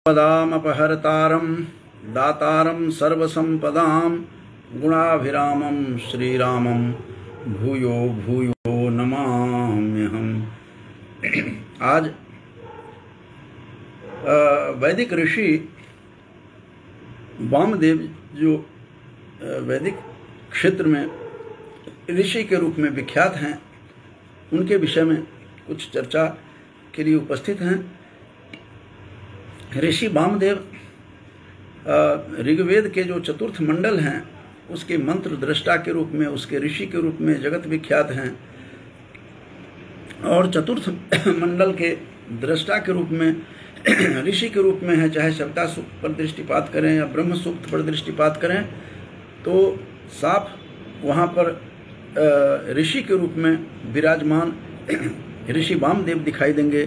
पदामपहर्तारं दातारं सर्वसंपदां गुणाभिरामं श्रीरामं भूयो भूयो नमाम्यहम्। आज वैदिक ऋषि वामदेव जो वैदिक क्षेत्र में ऋषि के रूप में विख्यात हैं, उनके विषय में कुछ चर्चा के लिए उपस्थित हैं। ऋषि वामदेव ऋग्वेद के जो चतुर्थ मंडल हैं उसके मंत्र दृष्टा के रूप में, उसके ऋषि के रूप में जगत विख्यात हैं। और चतुर्थ मंडल के दृष्टा के रूप में, ऋषि के रूप में है, चाहे सविता सूक्त पर दृष्टिपात करें या ब्रह्म सूक्त पर दृष्टिपात करें, तो साफ वहाँ पर ऋषि के रूप में विराजमान ऋषि वामदेव दिखाई देंगे।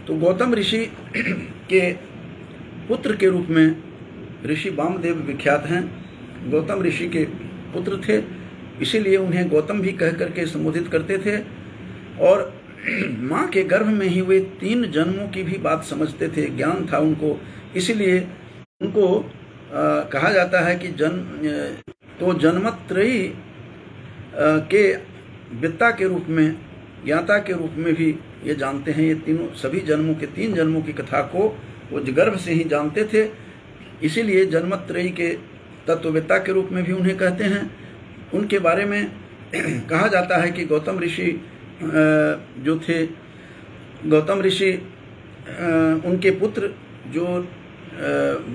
तो गौतम ऋषि के पुत्र के रूप में ऋषि वामदेव विख्यात हैं। गौतम ऋषि के पुत्र थे, इसीलिए उन्हें गौतम भी कह करके संबोधित करते थे। और माँ के गर्भ में ही वे 3 जन्मों की भी बात समझते थे, ज्ञान था उनको, इसीलिए उनको कहा जाता है कि जन्मत्रयी के वित्ता के रूप में, ज्ञाता के रूप में भी ये जानते हैं। ये तीनों सभी जन्मों के 3 जन्मों की कथा को वो गर्भ से ही जानते थे, इसीलिए जन्मत्रयी के तत्ववेत्ता के रूप में भी उन्हें कहते हैं। उनके बारे में कहा जाता है कि गौतम ऋषि जो थे, गौतम ऋषि उनके पुत्र जो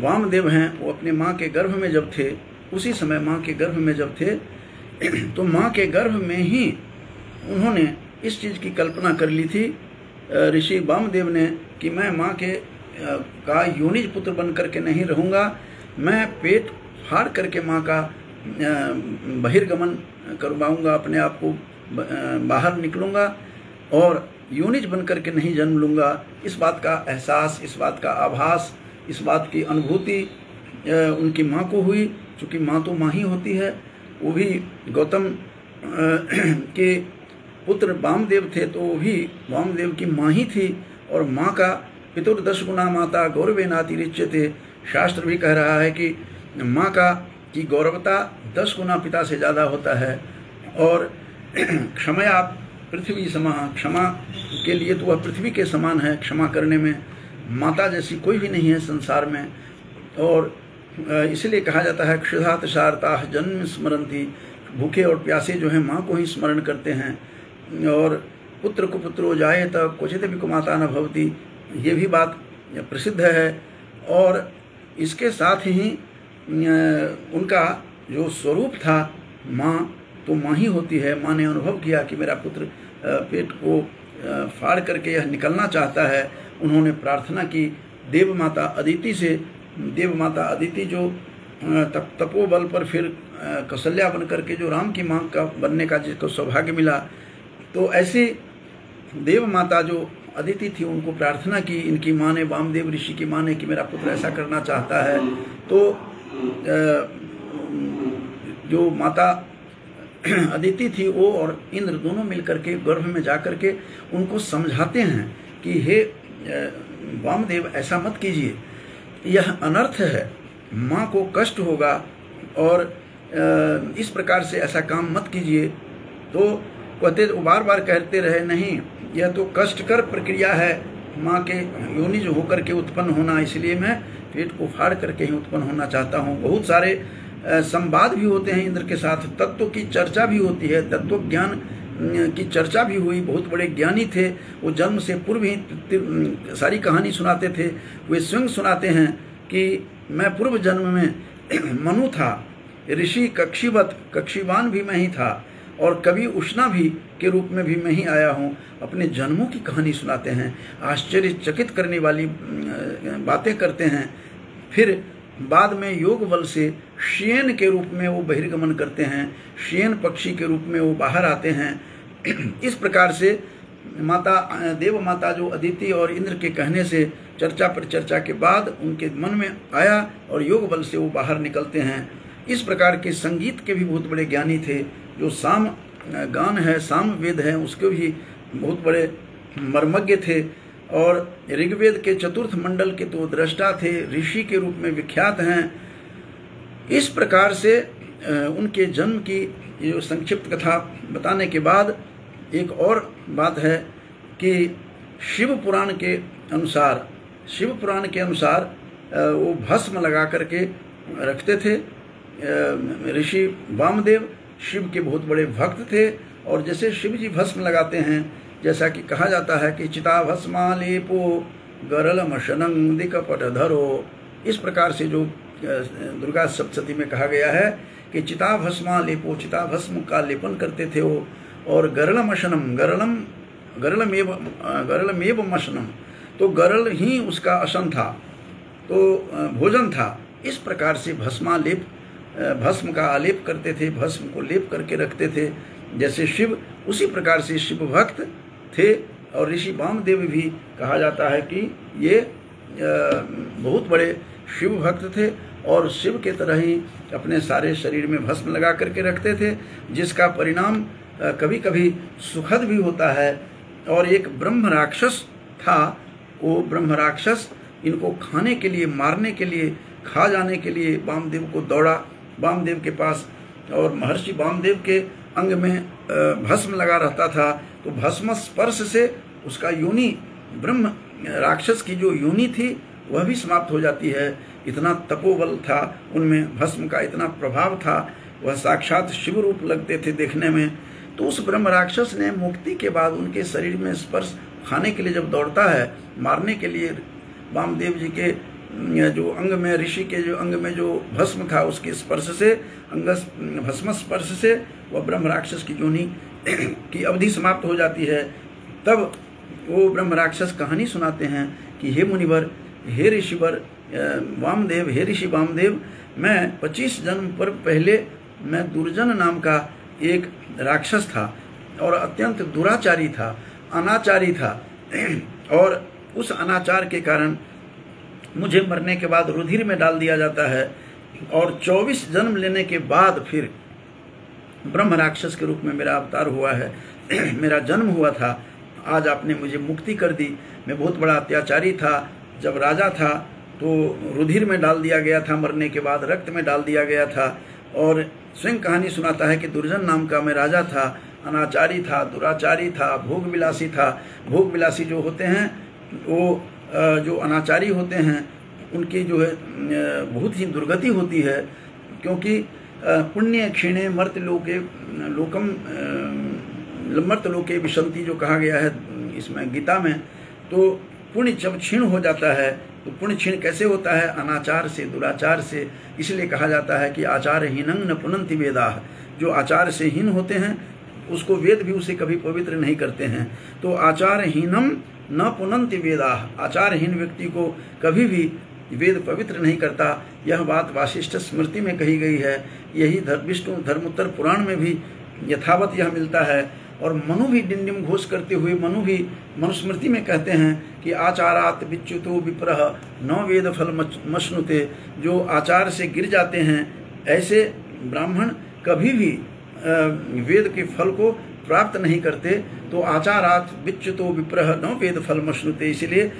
वामदेव हैं, वो अपने माँ के गर्भ में जब थे, उसी समय माँ के गर्भ में जब थे, तो माँ के गर्भ में ही उन्होंने इस चीज़ की कल्पना कर ली थी ऋषि वामदेव ने कि मैं माँ के का योनिज पुत्र बन करके नहीं रहूँगा, मैं पेट फाड़ करके माँ का बहिर्गमन करवाऊँगा, अपने आप को बाहर निकलूँगा और योनिज बन करके नहीं जन्म लूँगा। इस बात का एहसास, इस बात का आभास, इस बात की अनुभूति उनकी माँ को हुई। चूँकि माँ तो माँ ही होती है, वो भी गौतम के पुत्र वामदेव थे, तो वो भी वामदेव की माँ ही थी। और माँ का पितुर्दश गुना माता गौरवे नातिरिच्यते, शास्त्र भी कह रहा है कि माँ की गौरवता 10 गुना पिता से ज़्यादा होता है। और क्षमया पृथ्वी समा, क्षमा के लिए तो वह पृथ्वी के समान है, क्षमा करने में माता जैसी कोई भी नहीं है संसार में। और इसलिए कहा जाता है क्षुधा तशारता जन्म स्मरंती, भूखे और प्यासे जो हैं माँ को ही स्मरण करते हैं। और पुत्र को पुत्रो जायेत क्वचित भी कुमाता न भवती, ये भी बात प्रसिद्ध है। और इसके साथ ही उनका जो स्वरूप था, माँ तो माँ ही होती है। माँ ने अनुभव किया कि मेरा पुत्र पेट को फाड़ करके यह निकलना चाहता है। उन्होंने प्रार्थना की देव माता अदिति से। देव माता अदिति जो तपोबल पर फिर कौशल्या बन करके जो राम की माँ का बनने का जिसको सौभाग्य मिला, तो ऐसी देव माता जो अदिति थी, उनको प्रार्थना की इनकी माँ ने, वामदेव ऋषि की माँ ने, कि मेरा पुत्र ऐसा करना चाहता है। तो जो माता अदिति थी वो और इंद्र दोनों मिलकर के गर्भ में जाकर के उनको समझाते हैं कि हे वामदेव, ऐसा मत कीजिए, यह अनर्थ है, माँ को कष्ट होगा, और इस प्रकार से ऐसा काम मत कीजिए। तो कहते बार बार कहते रहे, नहीं, यह तो कष्टकर प्रक्रिया है, माँ के योनिज होकर के उत्पन्न होना, इसलिए मैं पेट को फाड़ करके ही उत्पन्न होना चाहता हूँ। बहुत सारे संवाद भी होते हैं इंद्र के साथ, तत्व की चर्चा भी होती है, तत्व ज्ञान की चर्चा भी हुई। बहुत बड़े ज्ञानी थे, वो जन्म से पूर्व ही सारी कहानी सुनाते थे। वे स्वयं सुनाते हैं कि मैं पूर्व जन्म में मनु था, ऋषि कक्षीवत, कक्षीवान भी मैं ही था, और कवि उष्णा भी के रूप में भी मैं ही आया हूँ। अपने जन्मों की कहानी सुनाते हैं, आश्चर्यचकित करने वाली बातें करते हैं। फिर बाद में योग बल से श्येन के रूप में वो बहिर्गमन करते हैं, श्येन पक्षी के रूप में वो बाहर आते हैं। इस प्रकार से माता, देव माता जो अदिति और इंद्र के कहने से चर्चा पर चर्चा के बाद उनके मन में आया और योग बल से वो बाहर निकलते हैं। इस प्रकार के संगीत के भी बहुत बड़े ज्ञानी थे। जो साम गान है, साम वेद है, उसके भी बहुत बड़े मर्मज्ञ थे। और ऋग्वेद के चतुर्थ मंडल के तो दृष्टा थे, ऋषि के रूप में विख्यात हैं। इस प्रकार से उनके जन्म की जो संक्षिप्त कथा बताने के बाद एक और बात है कि शिव पुराण के अनुसार वो भस्म लगा करके रखते थे। ऋषि वामदेव शिव के बहुत बड़े भक्त थे, और जैसे शिव जी भस्म लगाते हैं, जैसा कि कहा जाता है कि चिता भस्मालेपो गरलमशनं दिकपटधरो, इस प्रकार से जो दुर्गा सप्तशती में कहा गया है कि चिता भस्मालेपो, चिता भस्म का लेपन करते थे वो, और गरलमशनम, गरलमेव मशनम, तो गरल ही उसका अशन था, तो भोजन था। इस प्रकार से भस्म का आलेप करते थे, भस्म को लेप करके रखते थे जैसे शिव, उसी प्रकार से शिव भक्त थे। और ऋषि वामदेव भी कहा जाता है कि ये बहुत बड़े शिव भक्त थे, और शिव के तरह ही अपने सारे शरीर में भस्म लगा करके रखते थे, जिसका परिणाम कभी कभी सुखद भी होता है। और एक ब्रह्म राक्षस था, वो ब्रह्म राक्षस इनको खाने के लिए, मारने के लिए, खा जाने के लिए वामदेव को दौड़ा, वामदेव के पास, और महर्षि वामदेव के अंग में भस्म लगा रहता था, तो भस्म स्पर्श से उसका योनि, ब्रह्म राक्षस की जो योनि थी वह भी समाप्त हो जाती है। इतना तपोबल था उनमें, भस्म का इतना प्रभाव था, वह साक्षात शिव रूप लगते थे देखने में। तो उस ब्रह्म राक्षस ने मुक्ति के बाद उनके शरीर में स्पर्श खाने के लिए जब दौड़ता है, मारने के लिए, वामदेव जी के जो अंग में, ऋषि के जो अंग में जो भस्म था, उसके स्पर्श से, भस्म स्पर्श से वह ब्रह्म राक्षस की योनि की अवधि समाप्त हो जाती है। तब वो ब्रह्म राक्षस कहानी सुनाते हैं कि हे मुनिवर, हे ऋषिवर वामदेव, हे ऋषि वामदेव, मैं 25 जन्म पर पहले मैं दुर्जन नाम का एक राक्षस था, और अत्यंत दुराचारी था, अनाचारी था, और उस अनाचार के कारण मुझे मरने के बाद रुधिर में डाल दिया जाता है, और 24 जन्म लेने के बाद फिर ब्रह्म राक्षस के रूप में मेरा अवतार हुआ है, मेरा जन्म हुआ था। आज आपने मुझे मुक्ति कर दी। मैं बहुत बड़ा अत्याचारी था, जब राजा था तो रुधिर में डाल दिया गया था, मरने के बाद रक्त में डाल दिया गया था। और स्वयं कहानी सुनाता है कि दुर्जन नाम का मैं राजा था, अनाचारी था, दुराचारी था, भोग विलासी था। भोग विलासी जो होते हैं वो जो अनाचारी होते हैं उनकी जो है बहुत ही दुर्गति होती है, क्योंकि पुण्य क्षीणे मर्त्यलोके लोकम मर्त्यलोके विशंति जो कहा गया है इसमें गीता में। तो पुण्य जब क्षीण हो जाता है, तो पुण्य क्षीण कैसे होता है? अनाचार से, दुराचार से। इसलिए कहा जाता है कि आचार हीनं न पुनन्ति वेदाः, जो आचार से हीन होते हैं उसको वेद भी उसे कभी पवित्र नहीं करते हैं। तो आचार हीनम न पुनन्ति वेदाः, आचारहीन व्यक्ति को कभी भी वेद पवित्र नहीं करता। यह बात वासिष्ठ स्मृति में कही गई है, यही विष्णु धर्मोत्तर पुराण में भी यथावत यह मिलता है। और मनु भी डिंडिम घोष करते हुए, मनु भी मनुस्मृति में कहते हैं कि आचारात विच्युतो विप्रः न वेद फल मश्नुते, जो आचार से गिर जाते हैं ऐसे ब्राह्मण कभी भी वेद के फल को प्राप्त नहीं करते। तो आचारात विच्युतो विप्रः न वेद फल मश्नुते, इसलिए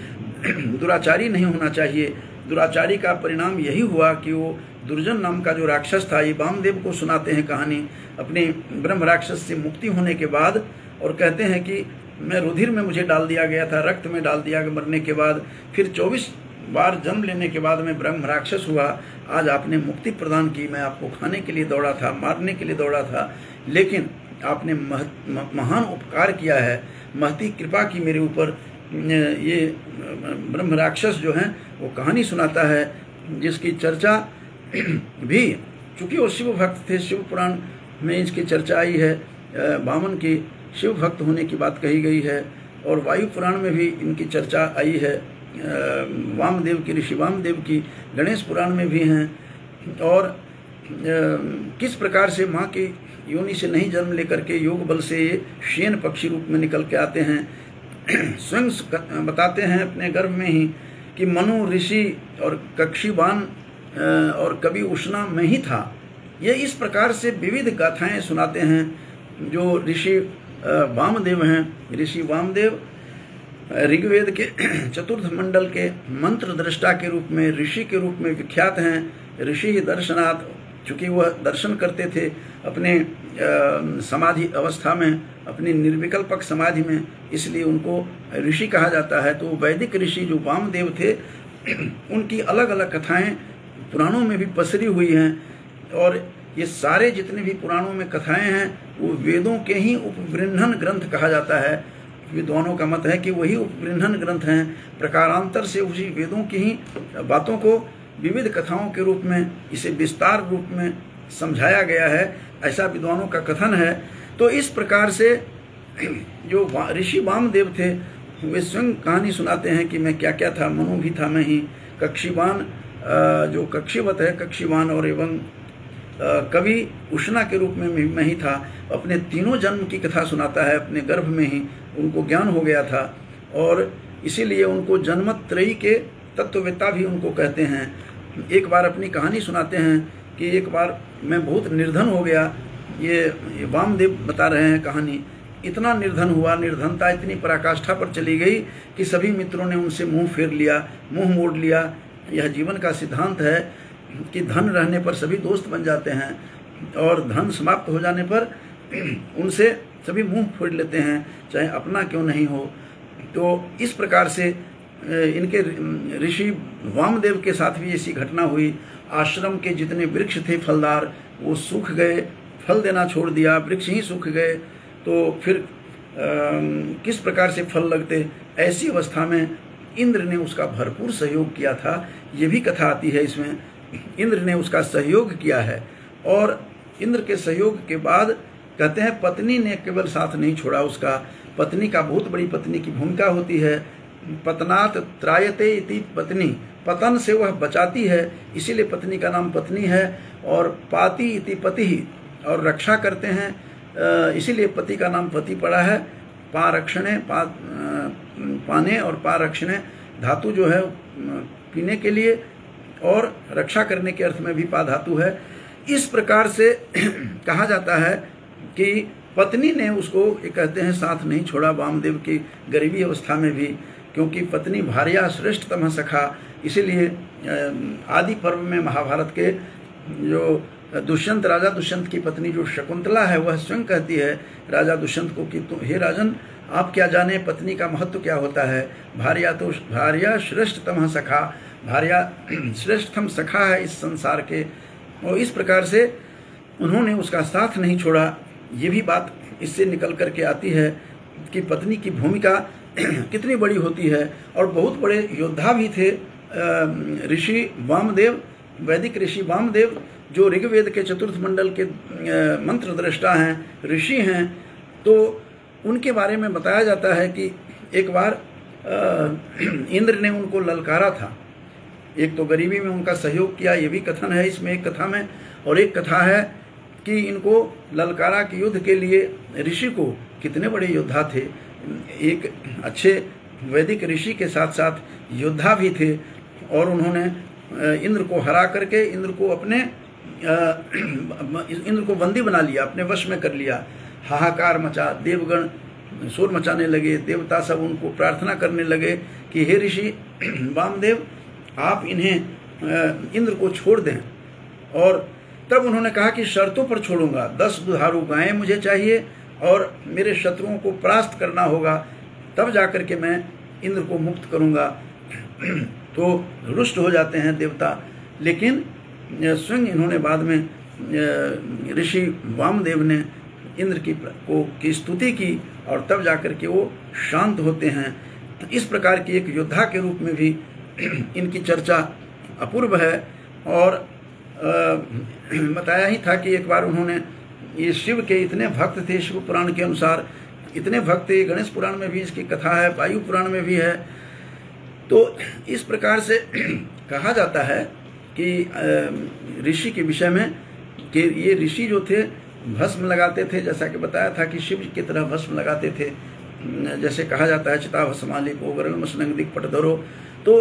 दुराचारी नहीं होना चाहिए। दुराचारी का परिणाम यही हुआ कि वो दुर्जन नाम का जो राक्षस था, ये वामदेव को सुनाते हैं कहानी अपने ब्रह्म राक्षस से मुक्ति होने के बाद, और कहते हैं कि मैं रुधिर में मुझे डाल दिया गया था, रक्त में डाल दिया गया मरने के बाद, फिर 24 बार जन्म लेने के बाद मैं ब्रह्म राक्षस हुआ। आज आपने मुक्ति प्रदान की, मैं आपको खाने के लिए दौड़ा था, मारने के लिए दौड़ा था, लेकिन आपने महान उपकार किया है, महती कृपा की मेरे ऊपर। ये ब्रह्म राक्षस जो हैं वो कहानी सुनाता है, जिसकी चर्चा भी, चूँकि वो शिव भक्त थे, शिव पुराण में इसकी चर्चा आई है, वामन की शिव भक्त होने की बात कही गई है, और वायु पुराण में भी इनकी चर्चा आई है, वामदेव की, ऋषि वामदेव की, गणेश पुराण में भी हैं। और किस प्रकार से माँ की योनि से नहीं जन्म लेकर के योग बल से ये शेन पक्षी रूप में निकल के आते हैं। स्वयं बताते हैं अपने गर्भ में ही कि मनु ऋषि और कक्षीवान और कवि उष्णा में ही था। ये इस प्रकार से विविध गाथाएं सुनाते हैं जो ऋषि वामदेव हैं। ऋषि वामदेव ऋग्वेद के चतुर्थ मंडल के मंत्र दृष्टा के रूप में, ऋषि के रूप में विख्यात हैं। ऋषि ही दर्शनाथ, चूँकि वह दर्शन करते थे अपने समाधि अवस्था में, अपनी निर्विकल्पक समाधि में, इसलिए उनको ऋषि कहा जाता है। तो वैदिक ऋषि जो वामदेव थे, उनकी अलग अलग कथाएं पुराणों में भी पसरी हुई हैं। और ये सारे जितने भी पुराणों में कथाएं हैं वो वेदों के ही उपबृंहन ग्रंथ कहा जाता है। विद्वानों का मत है कि वही उपबृंहन ग्रंथ हैं, प्रकारांतर से उसी वेदों की ही बातों को विविध कथाओं के रूप में, इसे विस्तार रूप में समझाया गया है, ऐसा विद्वानों का कथन है। तो इस प्रकार से जो ऋषि वामदेव थे वे स्वयं कहानी सुनाते हैं कि मैं क्या क्या था, मनु भी था मैं ही, कक्षीवान जो कक्षीवत है, कक्षीवान और एवं कवि उष्णा के रूप में मैं ही था। अपने तीनों जन्म की कथा सुनाता है, अपने गर्भ में ही उनको ज्ञान हो गया था और इसीलिए उनको जन्मत्रयी के तत्ववेत्ता भी उनको कहते हैं। एक बार अपनी कहानी सुनाते हैं कि एक बार मैं बहुत निर्धन हो गया, ये वामदेव बता रहे हैं कहानी। इतना निर्धन हुआ, निर्धनता इतनी पराकाष्ठा पर चली गई कि सभी मित्रों ने उनसे मुंह फेर लिया, मुंह मोड़ लिया। यह जीवन का सिद्धांत है कि धन रहने पर सभी दोस्त बन जाते हैं और धन समाप्त हो जाने पर उनसे सभी मुंह फोड़ लेते हैं, चाहे अपना क्यों नहीं हो। तो इस प्रकार से इनके ऋषि वामदेव के साथ भी ऐसी घटना हुई। आश्रम के जितने वृक्ष थे फलदार वो सूख गए, फल देना छोड़ दिया, वृक्ष ही सूख गए। तो फिर किस प्रकार से फल लगते, ऐसी अवस्था में इंद्र ने उसका भरपूर सहयोग किया था। ये भी कथा आती है इसमें, इंद्र ने उसका सहयोग किया है। और इंद्र के सहयोग के बाद कहते हैं पत्नी ने केवल साथ नहीं छोड़ा उसका, पत्नी का बहुत बड़ी पत्नी की भूमिका होती है। पतनात् त्रायते इति पत्नी, पतन से वह बचाती है, इसीलिए पत्नी का नाम पत्नी है। और पाति इति पति, और रक्षा करते हैं, इसीलिए पति का नाम पति पड़ा है। पारक्षणे, पाने और पारक्षणे धातु जो है पीने के लिए और रक्षा करने के अर्थ में भी पा धातु है। इस प्रकार से कहा जाता है कि पत्नी ने उसको, ये कहते हैं, साथ नहीं छोड़ा वामदेव की गरीबी अवस्था में भी, क्योंकि पत्नी भार्या श्रेष्ठतम सखा। इसीलिए आदि पर्व में महाभारत के जो दुष्यंत, राजा दुष्यंत की पत्नी जो शकुंतला है, वह स्वयं कहती है राजा दुष्यंत को कि हे राजन, आप क्या जाने पत्नी का महत्व क्या होता है। भार्या श्रेष्ठतम सखा, भार्या श्रेष्ठतम सखा है इस संसार के। और इस प्रकार से उन्होंने उसका साथ नहीं छोड़ा। ये भी बात इससे निकल करके आती है कि पत्नी की भूमिका कितनी बड़ी होती है। और बहुत बड़े योद्धा भी थे ऋषि वामदेव, वैदिक ऋषि वामदेव, जो ऋग्वेद के चतुर्थ मंडल के मंत्र दृष्टा हैं, ऋषि हैं। तो उनके बारे में बताया जाता है कि एक बार इंद्र ने उनको ललकारा था। एक तो गरीबी में उनका सहयोग किया, ये भी कथन है इसमें एक कथा में। और एक कथा है कि इनको ललकारा के युद्ध के लिए ऋषि को, कितने बड़े योद्धा थे, एक अच्छे वैदिक ऋषि के साथ साथ योद्धा भी थे। और उन्होंने इंद्र को हरा करके इंद्र को बंदी बना लिया, अपने वश में कर लिया। हाहाकार मचा, देवगण शोर मचाने लगे, देवता सब उनको प्रार्थना करने लगे कि हे ऋषि वामदेव, आप इन्हें इंद्र को छोड़ दें। और तब उन्होंने कहा कि शर्तों पर छोड़ूंगा, 10 दुधारू गायें मुझे चाहिए और मेरे शत्रुओं को परास्त करना होगा, तब जाकर के मैं इंद्र को मुक्त करूंगा। तो रुष्ट हो जाते हैं देवता। लेकिन स्वयं इन्होंने बाद में ऋषि वामदेव ने इंद्र की स्तुति की और तब जाकर के वो शांत होते हैं। तो इस प्रकार की एक योद्धा के रूप में भी इनकी चर्चा अपूर्व है। और बताया ही था कि एक बार उन्होंने, ये शिव के इतने भक्त थे, शिव पुराण के अनुसार इतने भक्त थे, गणेश पुराण में भी इसकी कथा है, वायु पुराण में भी है। तो इस प्रकार से कहा जाता है कि ऋषि के विषय में कि ये ऋषि जो थे भस्म लगाते थे, जैसा कि बताया था कि शिव की तरह भस्म लगाते थे। जैसे कहा जाता है चिता भस्माली पोगरल दिक पटधरो। तो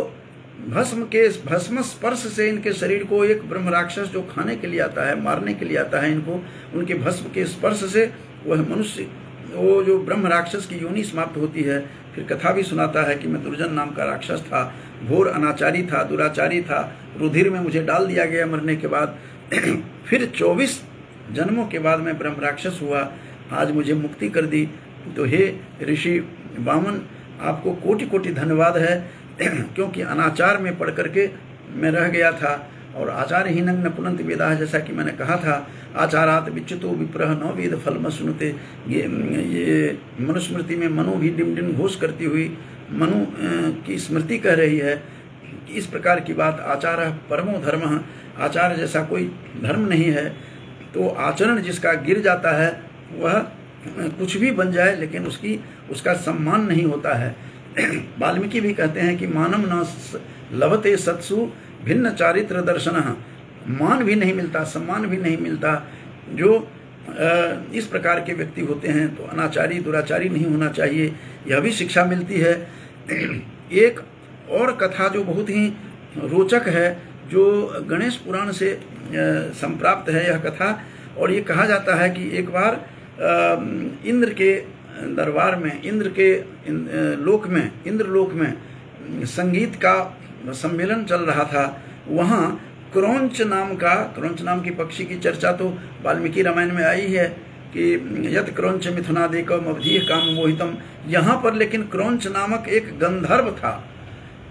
भस्म स्पर्श से इनके शरीर को एक ब्रह्म राक्षस जो खाने के लिए आता है, मारने के लिए आता है इनको, उनके भस्म के स्पर्श से वह मनुष्य वो जो ब्रह्म राक्षस की योनि समाप्त होती है, फिर कथा भी सुनाता है कि मैं दुर्जन नाम का राक्षस था, घोर अनाचारी था, दुराचारी था, रुधिर में मुझे डाल दिया गया मरने के बाद। फिर 24 जन्मों के बाद मैं ब्रह्म राक्षस हुआ, आज मुझे मुक्ति कर दी। तो हे ऋषि वामन, आपको कोटि कोटि धन्यवाद है, क्योंकि अनाचार में पढ़ करके मैं रह गया था। और आचार्यहीनं न पुनन्ति वेदाः, जैसा कि मैंने कहा था, आचारात विच्युतो विप्रः न वेद फलम सुनते। ये मनुस्मृति में मनु भी डिम डिम घोष करती हुई मनु की स्मृति कह रही है कि इस प्रकार की बात, आचारः परमो धर्मः, आचार जैसा कोई धर्म नहीं है। तो आचरण जिसका गिर जाता है वह कुछ भी बन जाए, लेकिन उसका सम्मान नहीं होता है। वाल्मीकि भी कहते हैं कि मानम न लभते सत्सु भिन्न चारित्र दर्शनः, मान भी नहीं मिलता, सम्मान भी नहीं मिलता। जो इस प्रकार के व्यक्ति होते हैं तो अनाचारी दुराचारी नहीं होना चाहिए, यह भी शिक्षा मिलती है। एक और कथा जो बहुत ही रोचक है, जो गणेश पुराण से संप्राप्त है यह कथा। और ये कहा जाता है कि एक बार इंद्र के दरबार में, इंद्रलोक में संगीत का सम्मेलन चल रहा था। वहाँ क्रौंच नाम की पक्षी की चर्चा तो वाल्मीकि रामायण में आई है कि यत क्रौंच मिथुनादेकम अवधीय काम मोहितम। यहाँ पर लेकिन क्रौंच नामक एक गंधर्व था।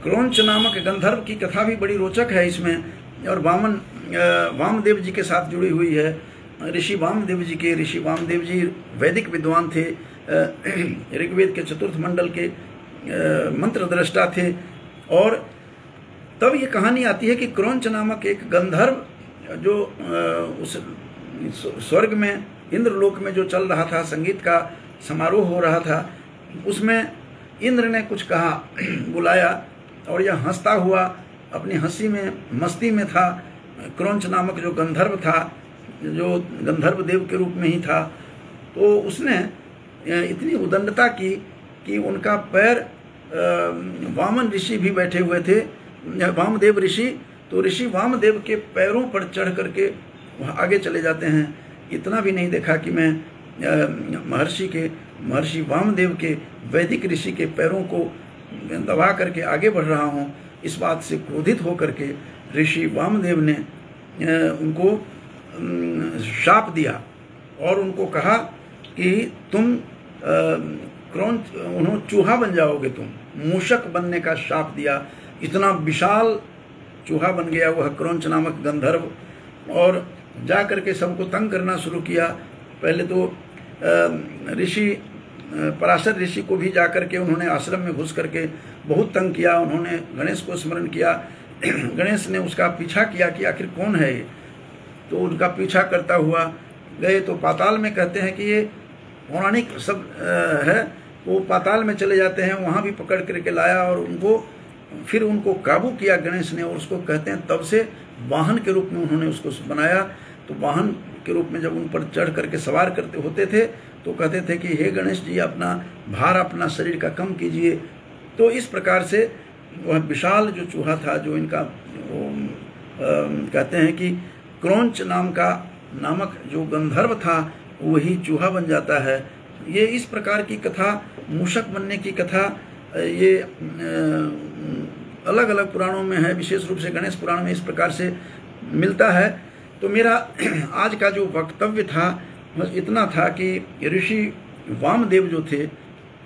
क्रौंच नामक गंधर्व की कथा भी बड़ी रोचक है इसमें, और वामदेव जी के साथ जुड़ी हुई है। ऋषि वामदेव जी वैदिक विद्वान थे, ऋग्वेद के चतुर्थ मंडल के मंत्र दृष्टा थे। और तब ये कहानी आती है कि क्रौंच नामक एक गंधर्व जो उस स्वर्ग में इंद्रलोक में जो चल रहा था, संगीत का समारोह हो रहा था, उसमें इंद्र ने कुछ कहा, बुलाया, और यह हंसता हुआ अपनी हंसी में मस्ती में था। क्रौंच नामक जो गंधर्व था, जो गंधर्व देव के रूप में ही था, तो उसने इतनी उदंडता की कि उनका पैर, वामन ऋषि भी बैठे हुए थे, वामदेव ऋषि, तो ऋषि वामदेव के पैरों पर चढ़ करके आगे चले जाते हैं। इतना भी नहीं देखा कि मैं महर्षि वामदेव के, वैदिक ऋषि के पैरों को दबा करके आगे बढ़ रहा हूँ। इस बात से क्रोधित होकर के ऋषि वामदेव ने उनको शाप दिया और उनको कहा कि तुम उन्होंने चूहा बन जाओगे, तुम मूषक बनने का शाप दिया। इतना विशाल चूहा बन गया वह क्रौंच नामक गंधर्व, और जा करके सबको तंग करना शुरू किया। पहले तो पराशर ऋषि को भी जा करके उन्होंने आश्रम में घुस करके बहुत तंग किया। उन्होंने गणेश को स्मरण किया, गणेश ने उसका पीछा किया कि आखिर कौन है ये, तो उनका पीछा करता हुआ गए। तो पाताल में कहते हैं कि ये पौराणिक सब है, वो पाताल में चले जाते हैं, वहाँ भी पकड़ करके लाया और फिर उनको काबू किया गणेश ने। और उसको कहते हैं तब से वाहन के रूप में उन्होंने उसको बनाया। तो वाहन के रूप में जब उन पर चढ़ करके सवार करते होते थे तो कहते थे कि हे गणेश जी, अपना भार अपना शरीर का कम कीजिए। तो इस प्रकार से वह विशाल जो चूहा था, जो इनका कहते हैं कि क्रौंच नामक जो गंधर्व था वही चूहा बन जाता है। ये इस प्रकार की कथा, मूषक बनने की कथा, ये अलग अलग पुराणों में है, विशेष रूप से गणेश पुराण में इस प्रकार से मिलता है। तो मेरा आज का जो वक्तव्य था बस इतना था कि ऋषि वामदेव जो थे,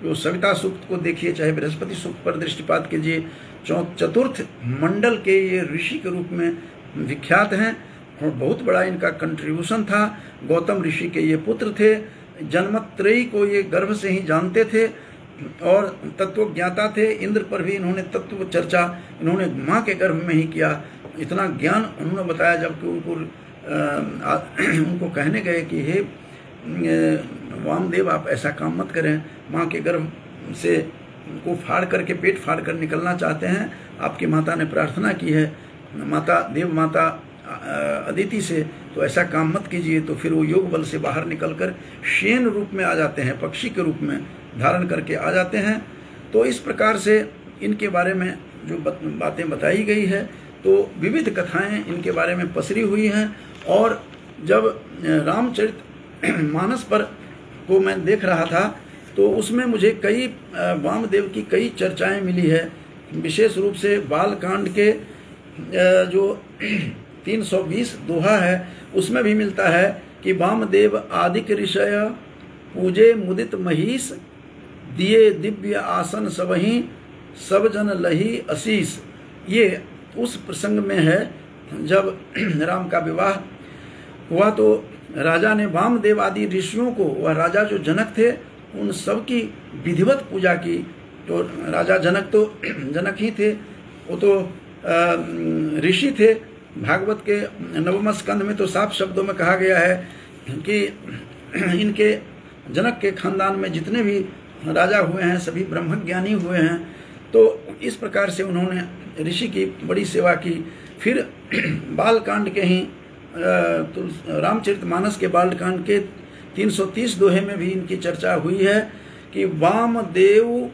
जो सविता सूक्त को देखिए, चाहे बृहस्पति सूक्त पर दृष्टिपात कीजिए, चतुर्थ मंडल के ये ऋषि के रूप में विख्यात हैं और बहुत बड़ा इनका कंट्रीब्यूशन था। गौतम ऋषि के ये पुत्र थे, जन्मत्रयी को ये गर्भ से ही जानते थे और तत्व ज्ञाता थे। इंद्र पर भी इन्होंने तत्व चर्चा इन्होंने माँ के गर्भ में ही किया। इतना ज्ञान उन्होंने बताया, जबकि उनको कहने गए कि हे वामदेव, आप ऐसा काम मत करें, माँ के गर्भ से को फाड़ करके, पेट फाड़ कर निकलना चाहते हैं। आपकी माता ने प्रार्थना की है, देव माता अदिति से, तो ऐसा काम मत कीजिए। तो फिर वो योग बल से बाहर निकलकर शेन रूप में आ जाते हैं, पक्षी के रूप में धारण करके आ जाते हैं। तो इस प्रकार से इनके बारे में जो बातें बताई गई है, तो विविध कथाएं इनके बारे में पसरी हुई हैं। और जब रामचरित मानस पर को मैं देख रहा था तो उसमें मुझे कई वामदेव की कई चर्चाएं मिली है। विशेष रूप से बालकांड के जो 320 दोहा है उसमें भी मिलता है कि वामदेव आदिक ऋषय पूजे मुदित महिष, दिए दिव्य आसन सबही, सब जन लही असीस। ये उस प्रसंग में है जब राम का विवाह हुआ तो राजा ने वामदेव आदि ऋषियों को, वह राजा जो जनक थे, उन सब की विधिवत पूजा की। तो राजा जनक तो जनक ही थे, वो तो ऋषि थे। भागवत के 9वें स्कंध में तो साफ शब्दों में कहा गया है कि इनके जनक के खानदान में जितने भी राजा हुए हैं सभी ब्रह्मज्ञानी हुए हैं। तो इस प्रकार से उन्होंने ऋषि की बड़ी सेवा की। फिर बालकांड के ही तो रामचरितमानस के बालकांड के 330 दोहे में भी इनकी चर्चा हुई है कि वामदेव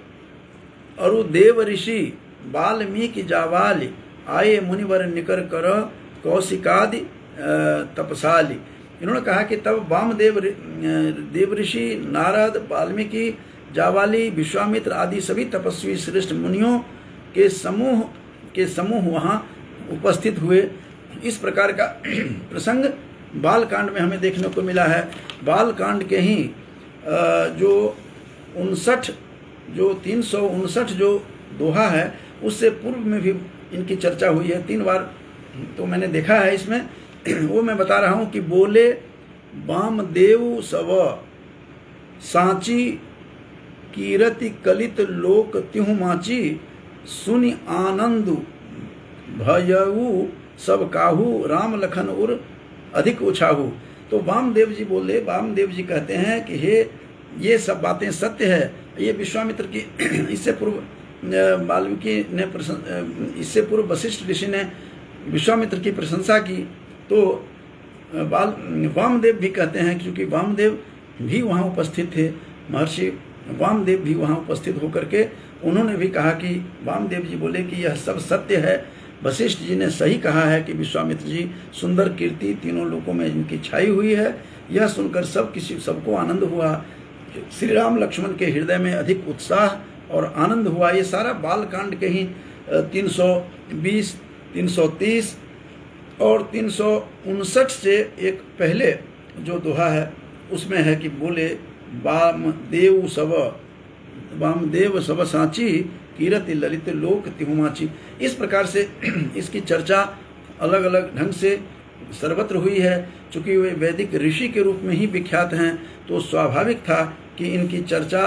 अरु देव ऋषि वाल्मीकि जावालि, आये मुनिवर निकर कर कौशिकादि तपसाली। इन्होंने कहा कि तब वामदेव देव ऋषि नारद, वाल्मीकि, जावाली, विश्वामित्र आदि सभी तपस्वी श्रेष्ठ मुनियों के समूह वहाँ उपस्थित हुए। इस प्रकार का प्रसंग बालकांड में हमें देखने को मिला है। बालकांड के ही जो 359 जो दोहा है उससे पूर्व में भी इनकी चर्चा हुई है। 3 बार तो मैंने देखा है इसमें। वो मैं बता रहा हूँ कि बोले वामदेव सव सांची, कीरति कलित लोक त्युह माची, सुनि आनंद भयऊ सब काहू, राम लखन उर अधिक उछाहू। तो वामदेव जी बोले, वामदेव जी कहते हैं कि हे ये सब बातें सत्य है। ये विश्वामित्र की इससे पूर्व वाल्मीकि ने इससे पूर्व वशिष्ठ ऋषि ने विश्वामित्र की प्रशंसा की। तो वामदेव भी कहते हैं, क्योंकि वामदेव भी वहाँ उपस्थित थे, महर्षि वामदेव भी वहाँ उपस्थित होकर के उन्होंने भी कहा कि वामदेव जी बोले कि यह सब सत्य है। वशिष्ठ जी ने सही कहा है कि विश्वामित्र जी सुंदर कीर्ति तीनों लोकों में इनकी छाई हुई है। यह सुनकर सबको आनंद हुआ। श्री राम लक्ष्मण के हृदय में अधिक उत्साह और आनंद हुआ। ये सारा बालकांड के ही 320, 330 और 359 से एक पहले जो दोहा है उसमें है कि बोले वामदेव सब सांची, कीरति ललित लोक तिहुमाची। इस प्रकार से इसकी चर्चा अलग अलग ढंग से सर्वत्र हुई है। चूंकि वे वैदिक ऋषि के रूप में ही विख्यात हैं तो स्वाभाविक था कि इनकी चर्चा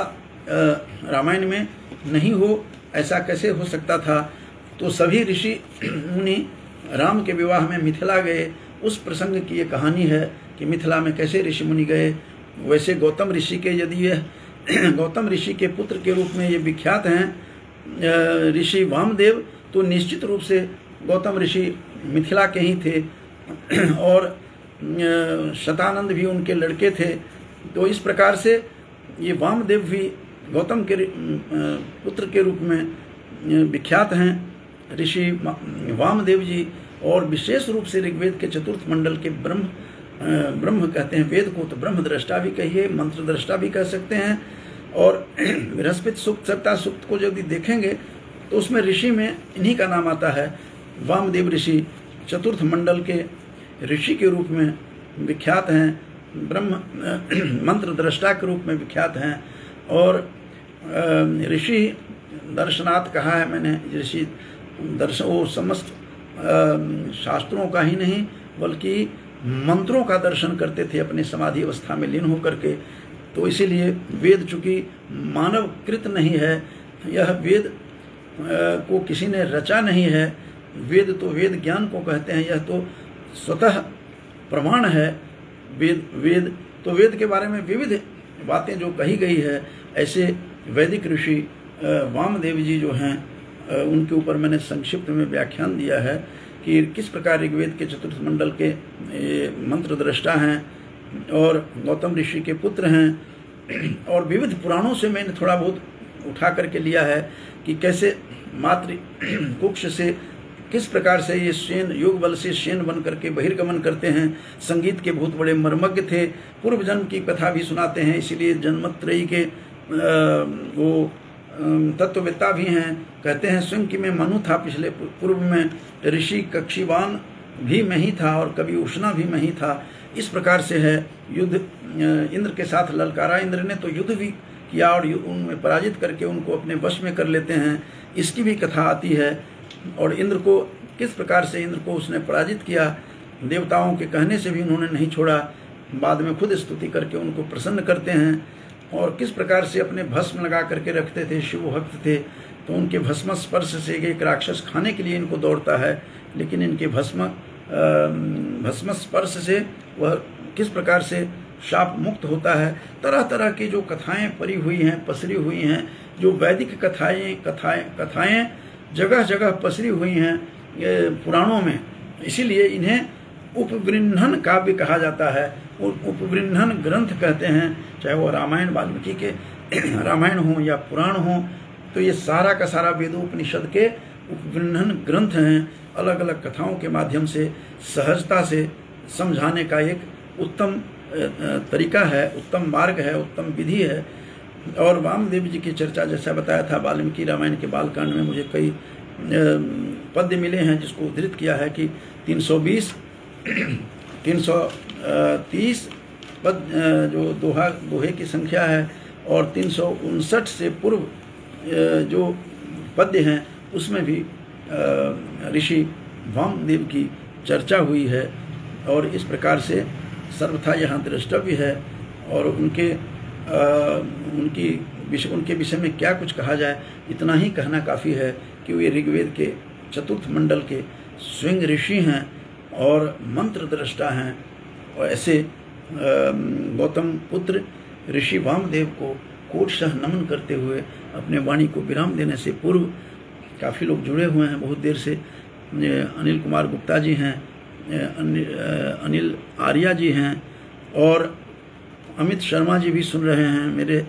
रामायण में नहीं हो। ऐसा कैसे हो सकता था? तो सभी ऋषि मुनि राम के विवाह में मिथिला गए। उस प्रसंग की ये कहानी है कि मिथिला में कैसे ऋषि मुनि गए। वैसे गौतम ऋषि के यदि ये गौतम ऋषि के पुत्र के रूप में ये विख्यात हैं ऋषि वामदेव, तो निश्चित रूप से गौतम ऋषि मिथिला के ही थे और शतानंद भी उनके लड़के थे। तो इस प्रकार से ये वामदेव भी गौतम के पुत्र के रूप में विख्यात हैं ऋषि वामदेव जी। और विशेष रूप से ऋग्वेद के चतुर्थ मंडल के ब्रह्म कहते हैं। वेद को तो ब्रह्म दृष्टा भी कहिए, मंत्र दृष्टा भी कह सकते हैं। और बृहस्पति सूक्त, सत्ता सूक्त को यदि देखेंगे तो उसमें ऋषि में इन्हीं का नाम आता है। वामदेव ऋषि चतुर्थ मंडल के ऋषि के रूप में विख्यात हैं, ब्रह्म मंत्र दृष्टा के रूप में विख्यात हैं। और ऋषि दर्शनाथ कहा है मैंने। ऋषि दर्शन वो समस्त शास्त्रों का ही नहीं बल्कि मंत्रों का दर्शन करते थे अपने समाधि अवस्था में लीन होकर के। तो इसीलिए वेद चूंकि मानव कृत नहीं है, यह वेद को किसी ने रचा नहीं है। वेद तो वेद ज्ञान को कहते हैं, यह तो स्वतः प्रमाण है। वेद तो वेद के बारे में विविध बातें जो कही गई है, ऐसे वैदिक ऋषि वामदेव जी जो हैं उनके ऊपर मैंने संक्षिप्त में व्याख्यान दिया है कि किस प्रकार ऋग्वेद के चतुर्थ मंडल के मंत्र दृष्टा हैं और गौतम ऋषि के पुत्र हैं। और विविध पुराणों से मैंने थोड़ा बहुत उठा करके लिया है कि कैसे मातृ कुक्ष से किस प्रकार से ये सेन योग बल से सेन बन करके बहिर्गमन करते हैं। संगीत के बहुत बड़े मर्मज्ञ थे, पूर्व जन्म की कथा भी सुनाते हैं, इसीलिए जन्मत्रयी के वो तत्ववेत्ता भी हैं। कहते हैं स्वयं कि मैं मनु था, पिछले पूर्व में ऋषि कक्षीवान भी मैं ही था और कभी उष्णा भी मैं ही था। इस प्रकार से है। युद्ध इंद्र के साथ ललकारा, इंद्र ने तो युद्ध भी किया और उनमें पराजित करके उनको अपने वश में कर लेते हैं, इसकी भी कथा आती है। और इंद्र को किस प्रकार से इंद्र को उसने पराजित किया, देवताओं के कहने से भी उन्होंने नहीं छोड़ा, बाद में खुद स्तुति करके उनको प्रसन्न करते हैं। और किस प्रकार से अपने भस्म लगा करके रखते थे, शिव भक्त थे, तो उनके भस्म स्पर्श से एक राक्षस खाने के लिए इनको दौड़ता है, लेकिन इनके भस्म स्पर्श से वह किस प्रकार से शाप मुक्त होता है। तरह तरह की जो कथाएं परी हुई हैं, पसरी हुई हैं, जो वैदिक कथाएं जगह जगह पसरी हुई हैं पुराणों में, इसीलिए इन्हें उपबृंहण काव्य कहा जाता है, उपबृंहण ग्रंथ कहते हैं। चाहे वो रामायण वाल्मीकि के रामायण हो या पुराण हो, तो ये सारा का सारा वेदोपनिषद के उपबृंहण ग्रंथ हैं। अलग अलग कथाओं के माध्यम से सहजता से समझाने का एक उत्तम तरीका है, उत्तम मार्ग है, उत्तम विधि है। और वामदेव जी की चर्चा जैसा बताया था, वाल्मीकि रामायण के बालकांड में मुझे कई पद्य मिले हैं जिसको उद्धृत किया है कि 320 330 पद जो दोहे की संख्या है, और 359 से पूर्व जो पद्य हैं उसमें भी ऋषि वामदेव की चर्चा हुई है। और इस प्रकार से सर्वथा यहाँ द्रष्टव्य है। और उनके विषय में क्या कुछ कहा जाए, इतना ही कहना काफ़ी है कि वे ऋग्वेद के चतुर्थ मंडल के स्वयं ऋषि हैं और मंत्र दृष्टा हैं। और ऐसे गौतम पुत्र ऋषि वामदेव को कोटशः नमन करते हुए अपने वाणी को विराम देने से पूर्व काफ़ी लोग जुड़े हुए हैं बहुत देर से। अनिल कुमार गुप्ता जी हैं, अनिल आर्या जी हैं, और अमित शर्मा जी भी सुन रहे हैं। मेरे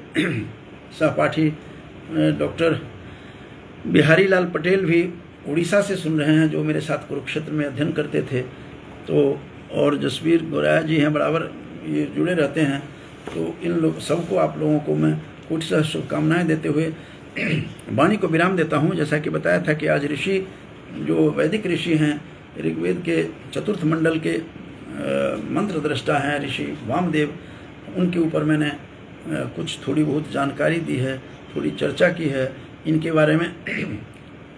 सहपाठी डॉक्टर बिहारी लाल पटेल भी उड़ीसा से सुन रहे हैं, जो मेरे साथ कुरुक्षेत्र में अध्ययन करते थे। तो और जसवीर गोराया जी हैं, बराबर ये जुड़े रहते हैं। तो इन लोग सबको, आप लोगों को मैं कोटि शुभकामनाएं देते हुए वाणी को विराम देता हूं। जैसा कि बताया था कि आज ऋषि जो वैदिक ऋषि हैं, ऋग्वेद के चतुर्थ मंडल के मंत्र दृष्टा हैं ऋषि वामदेव, उनके ऊपर मैंने कुछ थोड़ी बहुत जानकारी दी है, थोड़ी चर्चा की है। इनके बारे में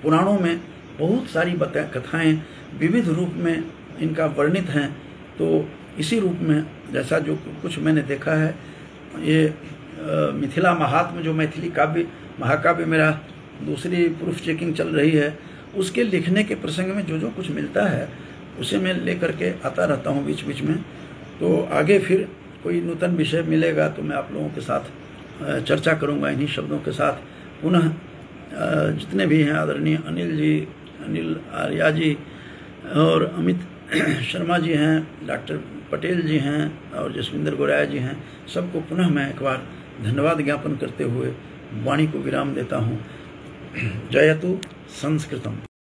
पुराणों में बहुत सारी कथाएं विविध रूप में इनका वर्णित हैं। तो इसी रूप में जैसा जो कुछ मैंने देखा है, ये मिथिला महात्म्य जो मैथिली काव्य महाकाव्य मेरा दूसरी प्रूफ चेकिंग चल रही है, उसके लिखने के प्रसंग में जो जो कुछ मिलता है उसे मैं लेकर के आता रहता हूँ बीच बीच में। तो आगे फिर कोई नूतन विषय मिलेगा तो मैं आप लोगों के साथ चर्चा करूँगा इन्हीं शब्दों के साथ। पुनः जितने भी हैं आदरणीय अनिल जी, अनिल आर्या जी और अमित शर्मा जी हैं, डॉक्टर पटेल जी हैं और जसविंदर गोराया जी हैं, सबको पुनः मैं एक बार धन्यवाद ज्ञापन करते हुए वाणी को विराम देता हूँ। जयतु संस्कृतम।